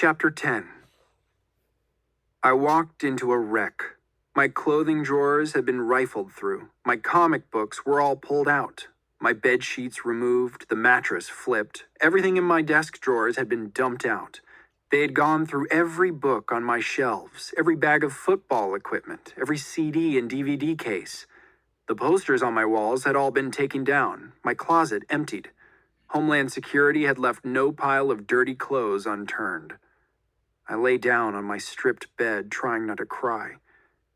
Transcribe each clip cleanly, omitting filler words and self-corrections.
Chapter 10. I walked into a wreck. My clothing drawers had been rifled through. My comic books were all pulled out. My bed sheets removed, the mattress flipped. Everything in my desk drawers had been dumped out. They had gone through every book on my shelves, every bag of football equipment, every CD and DVD case. The posters on my walls had all been taken down, my closet emptied. Homeland Security had left no pile of dirty clothes unturned. I lay down on my stripped bed, trying not to cry.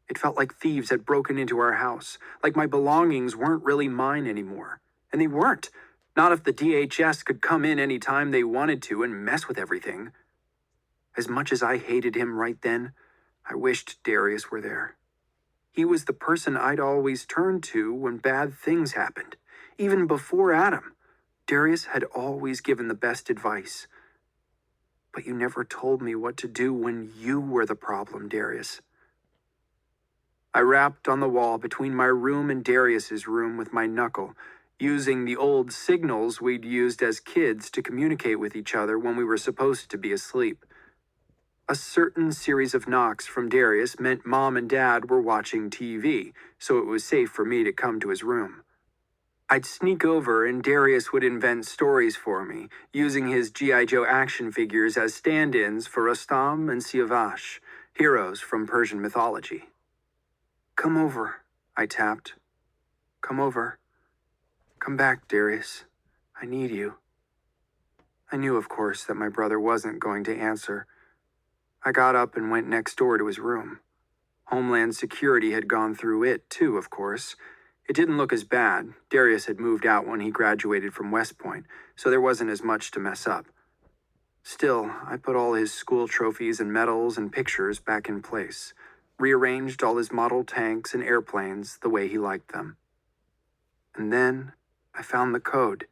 It felt like thieves had broken into our house, like my belongings weren't really mine anymore. And they weren't. Not if the DHS could come in any time they wanted to and mess with everything. As much as I hated him right then, I wished Darius were there. He was the person I'd always turn to when bad things happened. Even before Adam, Darius had always given the best advice. But you never told me what to do when you were the problem, Darius. I rapped on the wall between my room and Darius's room with my knuckle, using the old signals we'd used as kids to communicate with each other when we were supposed to be asleep. A certain series of knocks from Darius meant Mom and Dad were watching TV, so it was safe for me to come to his room. I'd sneak over and Darius would invent stories for me, using his G.I. Joe action figures as stand-ins for Rustam and Siavash, heroes from Persian mythology. "Come over," I tapped. "Come over. Come back, Darius. I need you." I knew, of course, that my brother wasn't going to answer. I got up and went next door to his room. Homeland Security had gone through it, too, of course. It didn't look as bad. Darius had moved out when he graduated from West Point, so there wasn't as much to mess up. Still, I put all his school trophies and medals and pictures back in place, rearranged all his model tanks and airplanes the way he liked them. And then I found the code.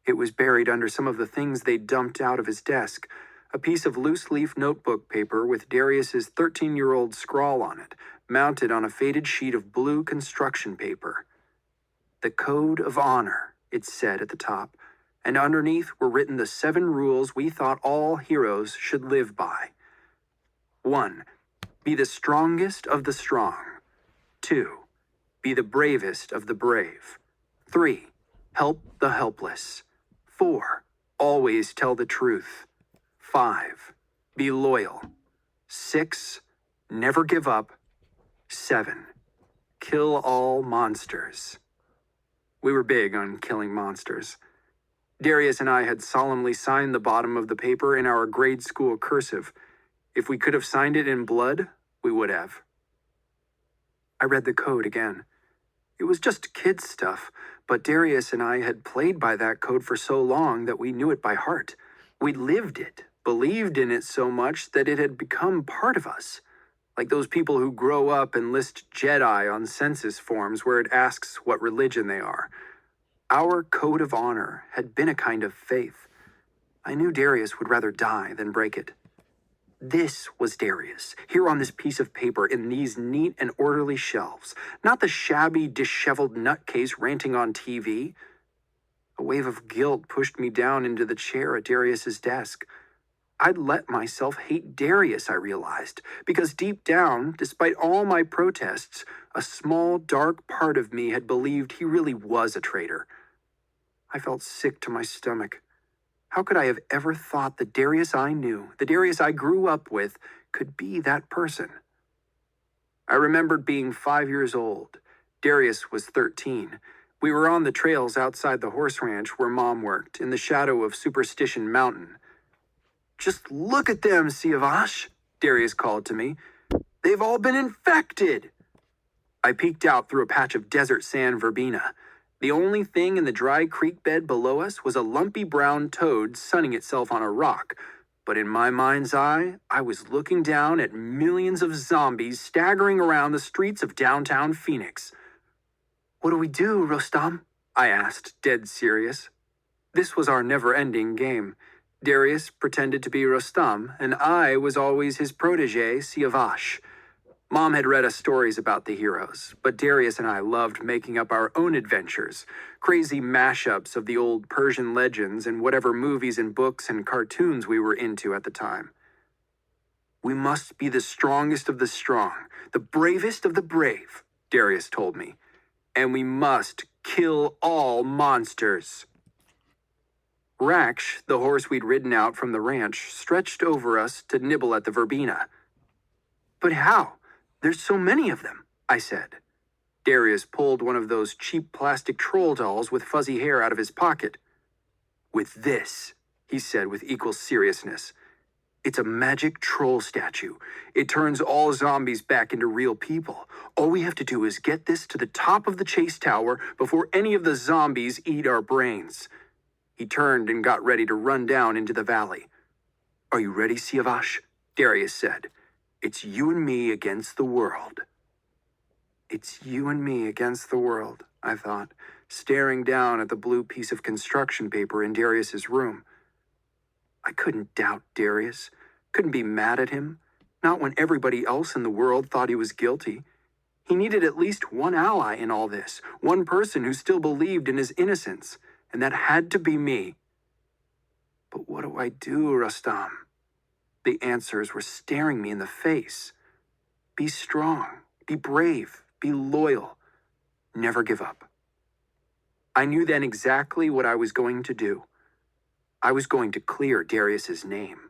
It was buried under some of the things they'd dumped out of his desk, a piece of loose-leaf notebook paper with Darius's 13-year-old scrawl on it, mounted on a faded sheet of blue construction paper. "The Code of Honor," it said at the top, and underneath were written the 7 rules we thought all heroes should live by. 1. Be the strongest of the strong. 2. Be the bravest of the brave. 3. Help the helpless. 4. Always tell the truth. 5. Be loyal. 6. Never give up. 7. Kill all monsters. We were big on killing monsters. Darius and I had solemnly signed the bottom of the paper in our grade school cursive. If we could have signed it in blood, we would have. I read the code again. It was just kid stuff, but Darius and I had played by that code for so long that we knew it by heart. We lived it, believed in it so much that it had become part of us. Like those people who grow up and list Jedi on census forms where it asks what religion they are. Our code of honor had been a kind of faith. I knew Darius would rather die than break it. This was Darius, here on this piece of paper in these neat and orderly shelves, not the shabby, disheveled nutcase ranting on TV. A wave of guilt pushed me down into the chair at Darius's desk. I'd let myself hate Darius, I realized, because deep down, despite all my protests, a small, dark part of me had believed he really was a traitor. I felt sick to my stomach. How could I have ever thought the Darius I knew, the Darius I grew up with, could be that person? I remembered being 5 years old. Darius was 13. We were on the trails outside the horse ranch where Mom worked, in the shadow of Superstition Mountain. "Just look at them, Siavash," Darius called to me. "They've all been infected." I peeked out through a patch of desert sand verbena. The only thing in the dry creek bed below us was a lumpy brown toad sunning itself on a rock, but in my mind's eye, I was looking down at millions of zombies staggering around the streets of downtown Phoenix. "What do we do, Rustam?" I asked, dead serious. This was our never-ending game. Darius pretended to be Rustam, and I was always his protege, Siavash. Mom had read us stories about the heroes, but Darius and I loved making up our own adventures, crazy mashups of the old Persian legends and whatever movies and books and cartoons we were into at the time. We must be the strongest of the strong, the bravest of the brave, Darius told me, and we must kill all monsters. Raksh, the horse we'd ridden out from the ranch, stretched over us to nibble at the verbena. But how? There's so many of them, I said. Darius pulled one of those cheap plastic troll dolls with fuzzy hair out of his pocket. With this, he said with equal seriousness. It's a magic troll statue. It turns all zombies back into real people. All we have to do is get this to the top of the chase tower before any of the zombies eat our brains. He turned and got ready to run down into the valley. Are you ready, Siavash? Darius said. It's you and me against the world. It's you and me against the world, I thought, staring down at the blue piece of construction paper in Darius's room. I couldn't doubt Darius, couldn't be mad at him, not when everybody else in the world thought he was guilty. He needed at least one ally in all this, one person who still believed in his innocence, and that had to be me. But what do I do, Rustam? The answers were staring me in the face. Be strong, be brave, be loyal. Never give up. I knew then exactly what I was going to do. I was going to clear Darius's name.